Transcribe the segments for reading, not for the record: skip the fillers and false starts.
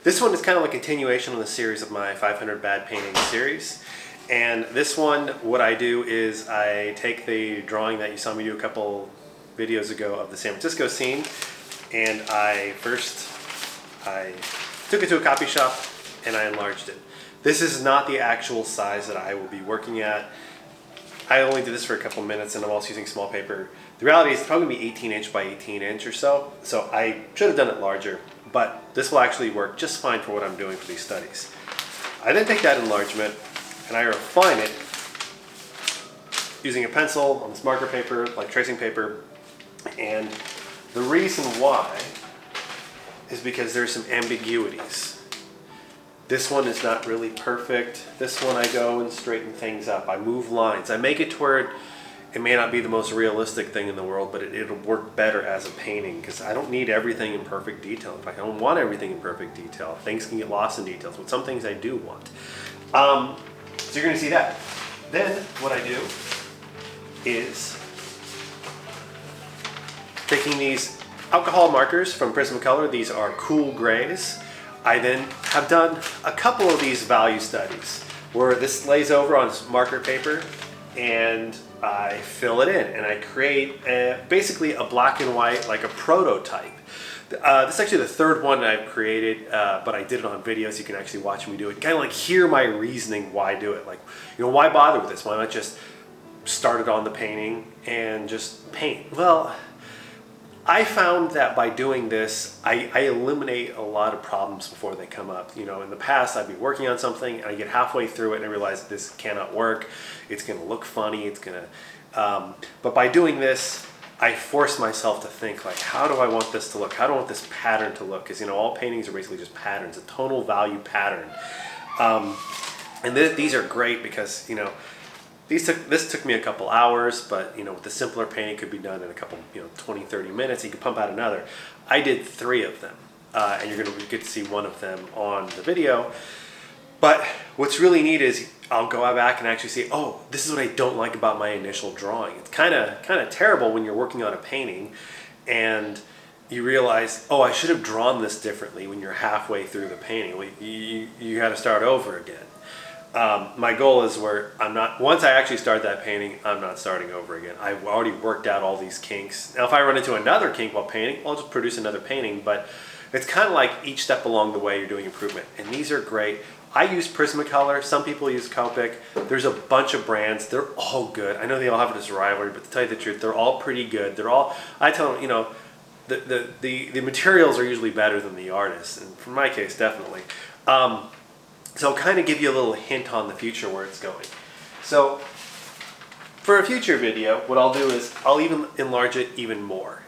This one is kind of a continuation on the series of my 500 Bad Paintings series. And this one, what I do is I take the drawing that you saw me do a couple videos ago of the San Francisco scene, and I took it to a copy shop and I enlarged it. This is not the actual size that I will be working at. I only did this for a couple minutes and I'm also using small paper. The reality is it's probably going to be 18 inch by 18 inch or so, so I should have done it larger, but this will actually work just fine for what I'm doing for these studies. I then take that enlargement and I refine it using a pencil on this marker paper, like tracing paper, and the reason why is because there's some ambiguities. This one is not really perfect. This one I go and straighten things up. I move lines. I make it to where it may not be the most realistic thing in the world, but it'll work better as a painting because I don't need everything in perfect detail. In fact, I don't want everything in perfect detail. Things can get lost in details, but some things I do want. So you're going to see that. Then what I do is taking these alcohol markers from Prismacolor. These are cool grays. I then have done a couple of these value studies where this lays over on marker paper and I fill it in and I create basically a black and white, like a prototype. This is actually the third one that I've created, but I did it on video so you can actually watch me do it. Kind of like hear my reasoning why do it. Like, you know, why bother with this? Why not just start it on the painting and just paint? Well, I found that by doing this, I eliminate a lot of problems before they come up. You know, in the past, I'd be working on something, and I get halfway through it, and I realize this cannot work. It's going to look funny. It's going to. But by doing this, I force myself to think like, how do I want this to look? How do I want this pattern to look? Because you know, all paintings are basically just patterns, a tonal value pattern. And these are great because you know. This took me a couple hours, but you know, with the simpler painting could be done in a couple, 20, 30 minutes. You could pump out another. I did 3 of them, and you're going to get to see one of them on the video. But what's really neat is I'll go back and actually say, oh, this is what I don't like about my initial drawing. It's kind of terrible when you're working on a painting and you realize, oh, I should have drawn this differently when you're halfway through the painting. Well, you got to start over again. My goal is where I'm not, once I actually start that painting, I'm not starting over again. I've already worked out all these kinks. Now if I run into another kink while painting, I'll just produce another painting, but it's kind of like each step along the way you're doing improvement. And these are great. I use Prismacolor, some people use Copic. There's a bunch of brands, they're all good. I know they all have this rivalry, but to tell you the truth, they're all pretty good. They're all, I tell them, you know, the materials are usually better than the artists, and for my case, definitely. So I'll kind of give you a little hint on the future where it's going. So for a future video, what I'll do is I'll even enlarge it even more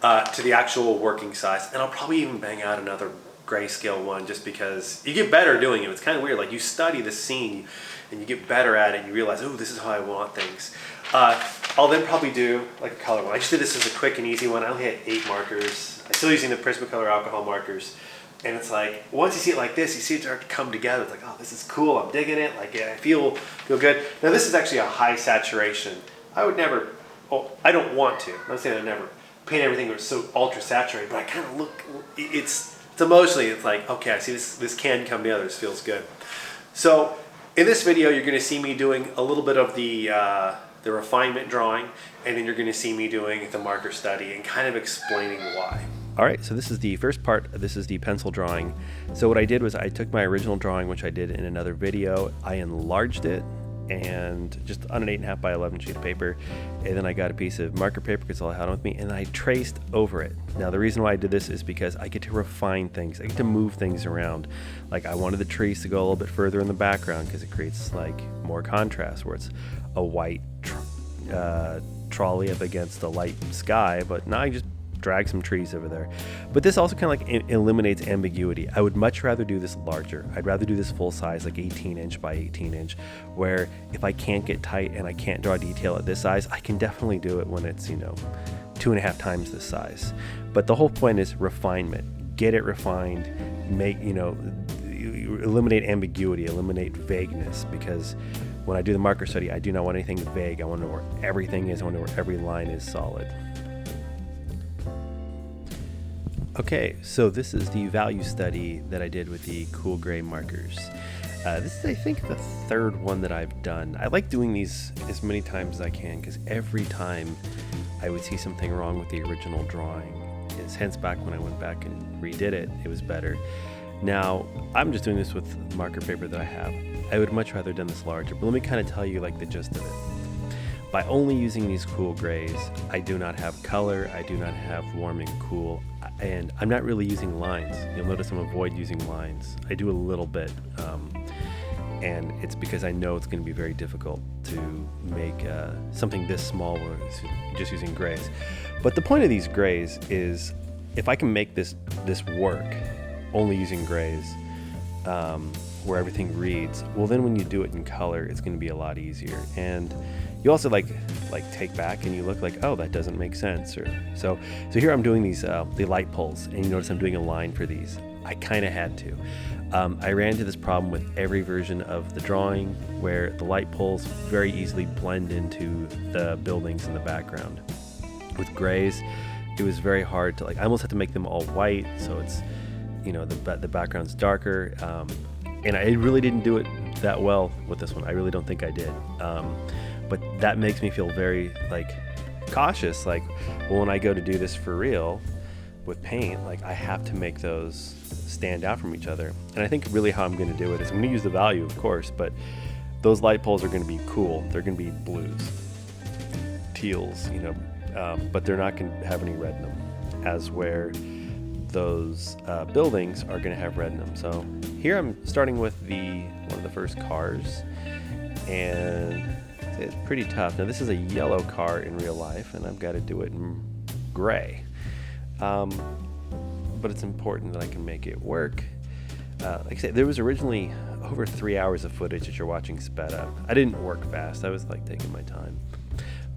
to the actual working size. And I'll probably even bang out another grayscale one just because you get better doing it. It's kind of weird. Like you study the scene and you get better at it and you realize, oh, this is how I want things. I'll then probably do like a color one. I just did this as a quick and easy one. I only had 8 markers. I'm still using the Prismacolor alcohol markers. And it's like, once you see it like this, you see it start to come together. It's like, oh, this is cool. I'm digging it. Like, yeah, I feel good. Now, this is actually a high saturation. I would never, I don't want to. I'm not saying I never paint everything that's so ultra saturated, but I kind of look, it's emotionally, it's like, okay, I see this can come together. This feels good. So, in this video, you're going to see me doing a little bit of the refinement drawing, and then you're going to see me doing the marker study and kind of explaining why. All right, so this is the first part. This is the pencil drawing. So what I did was I took my original drawing, which I did in another video, I enlarged it and just on an 8.5 by 11 sheet of paper, and then I got a piece of marker paper because all I had with me, and I traced over it. Now the reason why I did this is because I get to refine things. I get to move things around. Like I wanted the trees to go a little bit further in the background because it creates like more contrast where it's a white trolley up against a light sky, but now I just drag some trees over there. But this also kind of like eliminates ambiguity. I would much rather do this larger. I'd rather do this full size, like 18 inch by 18 inch, where if I can't get tight and I can't draw detail at this size, I can definitely do it when it's, 2.5 times this size. But the whole point is refinement. Get it refined, make, eliminate ambiguity, eliminate vagueness, because when I do the marker study, I do not want anything vague. I want to know where everything is. I want to know where every line is solid. Okay, so this is the value study that I did with the cool gray markers. This is, I think, the third one that I've done. I like doing these as many times as I can because every time I would see something wrong with the original drawing. Hence back when I went back and redid it, it was better. Now, I'm just doing this with marker paper that I have. I would much rather done this larger, but let me kind of tell you like the gist of it. By only using these cool grays, I do not have color, I do not have warm and cool, and I'm not really using lines. You'll notice I'm avoid using lines. I do a little bit, and it's because I know it's going to be very difficult to make something this small with just using grays. But the point of these grays is if I can make this work only using grays, where everything reads, well then when you do it in color, it's going to be a lot easier. And you also like take back and you look like, oh, that doesn't make sense. Or so here I'm doing these the light poles, and you notice I'm doing a line for these. I kind of had to. I ran into this problem with every version of the drawing where the light poles very easily blend into the buildings in the background. With grays, it was very hard to I almost had to make them all white, so it's the background's darker. And I really didn't do it that well with this one. I really don't think I did. But that makes me feel very cautious. When I go to do this for real with paint, I have to make those stand out from each other. And I think really how I'm going to do it is I'm going to use the value, of course, but those light poles are going to be cool. They're going to be blues, teals, but they're not going to have any red in them, as where those buildings are going to have red in them. So here I'm starting with one of the first cars, and it's pretty tough. Now this is a yellow car in real life, and I've got to do it in gray. But it's important that I can make it work. Like I said, there was originally over 3 hours of footage that you're watching sped up. I didn't work fast. I was taking my time.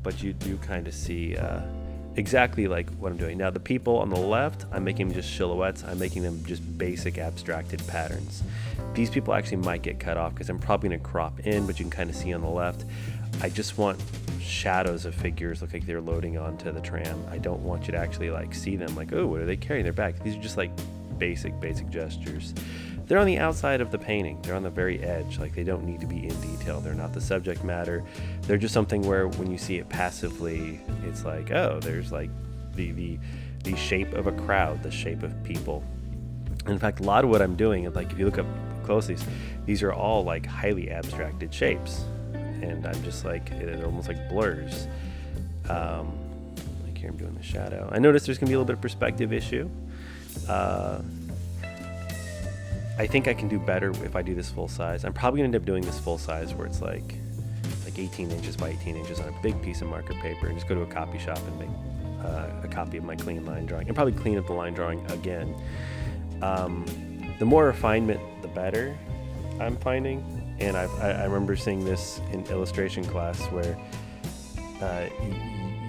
But you do kind of see exactly what I'm doing. Now the people on the left, I'm making them just silhouettes. I'm making them just basic abstracted patterns. These people actually might get cut off because I'm probably going to crop in, but you can kind of see on the left. I just want shadows of figures look like they're loading onto the tram. I don't want you to actually see them oh, what are they carrying? They're back. These are just basic gestures. They're on the outside of the painting. They're on the very edge. They don't need to be in detail. They're not the subject matter. They're just something where when you see it passively, it's oh, there's the shape of a crowd, the shape of people. In fact, a lot of what I'm doing, if you look up closely, these are all highly abstracted shapes. And I'm just they're almost like blurs. Here I'm doing the shadow. I noticed there's gonna be a little bit of perspective issue. I think I can do better if I do this full size. I'm probably gonna end up doing this full size where it's 18 inches by 18 inches on a big piece of marker paper, and just go to a copy shop and make a copy of my clean line drawing, and probably clean up the line drawing again. The more refinement, the better, I'm finding. And I remember seeing this in illustration class where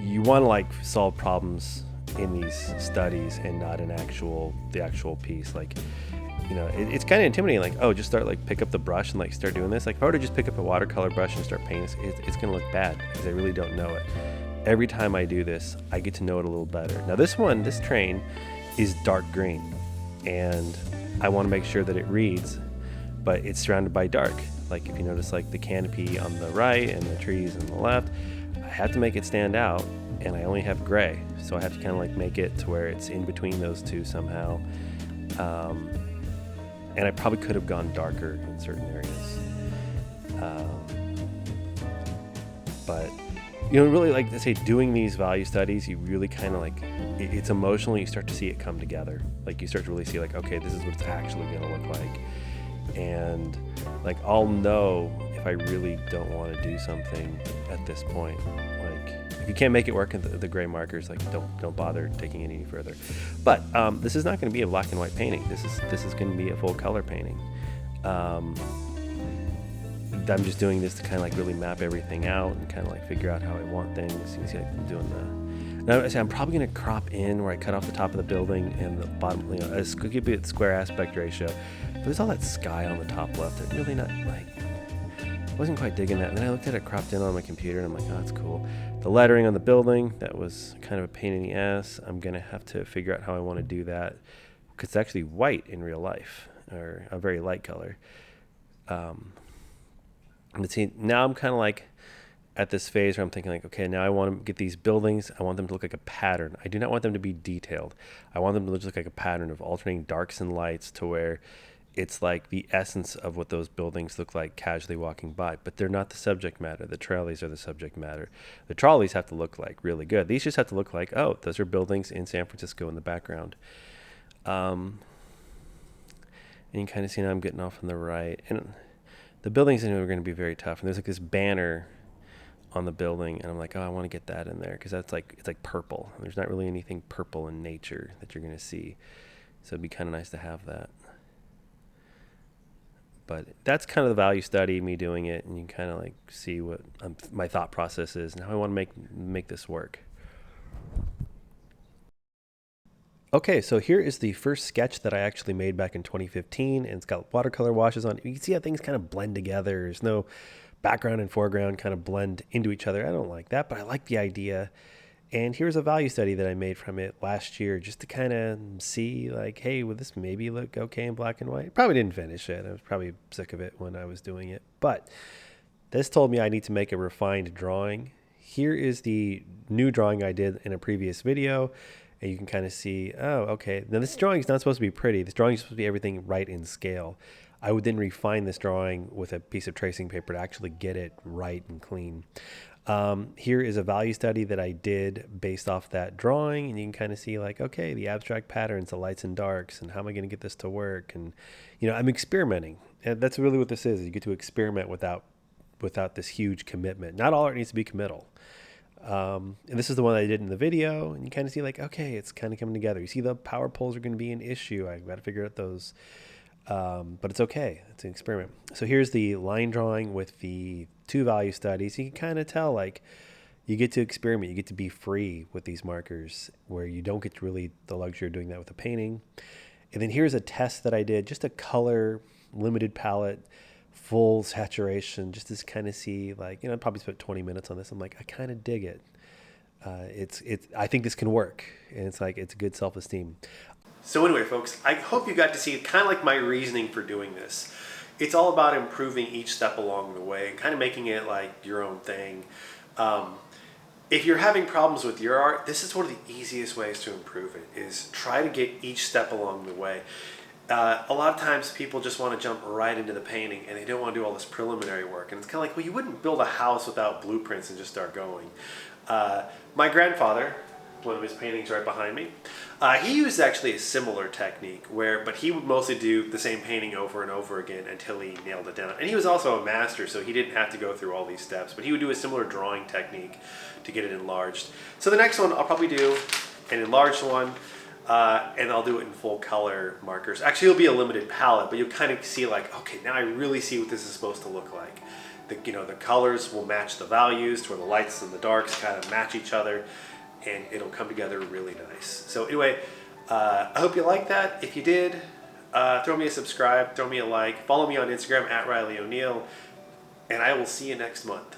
you want to solve problems in these studies and not in the actual piece. It's kind of intimidating. Oh, just start pick up the brush and start doing this. If I were to just pick up a watercolor brush and start painting this, it's gonna look bad because I really don't know it. Every time I do this, I get to know it a little better. Now this train is dark green, and I want to make sure that it reads, but it's surrounded by dark. If you notice the canopy on the right and the trees on the left, I have to make it stand out, and I only have gray, so I have to kind of make it to where it's in between those two somehow. And I probably could have gone darker in certain areas. But really, I say, doing these value studies, you really kind of it's emotional. You start to see it come together. You start to really see okay, this is what it's actually going to look like. And I'll know if I really don't want to do something at this point. If you can't make it work in the gray markers, don't bother taking it any further. But this is not going to be a black and white painting. This is going to be a full color painting. I'm just doing this to kind of like really map everything out and kind of like figure out how I want things. You can see I'm doing the. Now I'm probably going to crop in where I cut off the top of the building and the bottom. You know, it's going to be a square aspect ratio. But there's all that sky on the top left. I'm really not like. Wasn't quite digging that. And then I looked at it cropped in on my computer and I'm like, oh, that's cool. The lettering on the building, that was kind of a pain in the ass. I'm going to have to figure out how I want to do that, because it's actually white in real life, or a very light color. But see, now I'm kind of like at this phase where I'm thinking like, okay, now I want to get these buildings. I want them to look like a pattern. I do not want them to be detailed. I want them to look like a pattern of alternating darks and lights, to where it's like the essence of what those buildings look like casually walking by. But they're not the subject matter. The trolleys are the subject matter. The trolleys have to look like really good. These just have to look like, oh, those are buildings in San Francisco in the background. And you can kind of see now I'm getting off on the right. And the buildings in here are going to be very tough. And there's like this banner on the building, and I'm like, oh, I want to get that in there, because that's like, it's like purple. There's not really anything purple in nature that you're going to see. So it'd be kind of nice to have that. But that's kind of the value study, me doing it, and you can kind of like see what my thought process is and how I want to make this work. Okay, so here is the first sketch that I actually made back in 2015, and it's got watercolor washes on it. You can see how things kind of blend together. There's no background and foreground kind of blend into each other. I don't like that, but I like the idea. And here's a value study that I made from it last year, just to kind of see like, hey, would this maybe look okay in black and white? Probably didn't finish it. I was probably sick of it when I was doing it. But this told me I need to make a refined drawing. Here is the new drawing I did in a previous video. And you can kind of see, oh, okay. Now this drawing is not supposed to be pretty. This drawing is supposed to be everything right in scale. I would then refine this drawing with a piece of tracing paper to actually get it right and clean. Here is a value study that I did based off that drawing, and you can kind of see like, okay, the abstract patterns, the lights and darks, and how am I going to get this to work? And, I'm experimenting. And that's really what this is. You get to experiment without this huge commitment. Not all art needs to be committal. And this is the one I did in the video, and you kind of see like, okay, it's kind of coming together. You see the power poles are going to be an issue. I've got to figure out those. But it's okay. It's an experiment. So here's the line drawing with the two value studies. You can kind of tell like you get to experiment. You get to be free with these markers, where you don't get really the luxury of doing that with a painting. And then here's a test that I did, just a color limited palette, full saturation, just to kind of see like, I probably spent 20 minutes on this. I'm like, I kind of dig it. I think this can work, and it's like, it's good self-esteem. So anyway, folks, I hope you got to see kind of like my reasoning for doing this. It's all about improving each step along the way, kind of making it like your own thing. If you're having problems with your art, this is one of the easiest ways to improve it, is try to get each step along the way. A lot of times people just want to jump right into the painting, and they don't want to do all this preliminary work. And it's kind of like, well, you wouldn't build a house without blueprints and just start going. My grandfather, one of his paintings right behind me, he used actually a similar technique, but he would mostly do the same painting over and over again until he nailed it down. And he was also a master, so he didn't have to go through all these steps, but he would do a similar drawing technique to get it enlarged. So the next one I'll probably do an enlarged one, and I'll do it in full color markers. Actually, it'll be a limited palette, but you'll kind of see like, okay, now I really see what this is supposed to look like. The colors will match the values, to where the lights and the darks kind of match each other, and it'll come together really nice. So anyway, I hope you liked that. If you did, throw me a subscribe, throw me a like, follow me on Instagram @RileyO'Neil, and I will see you next month.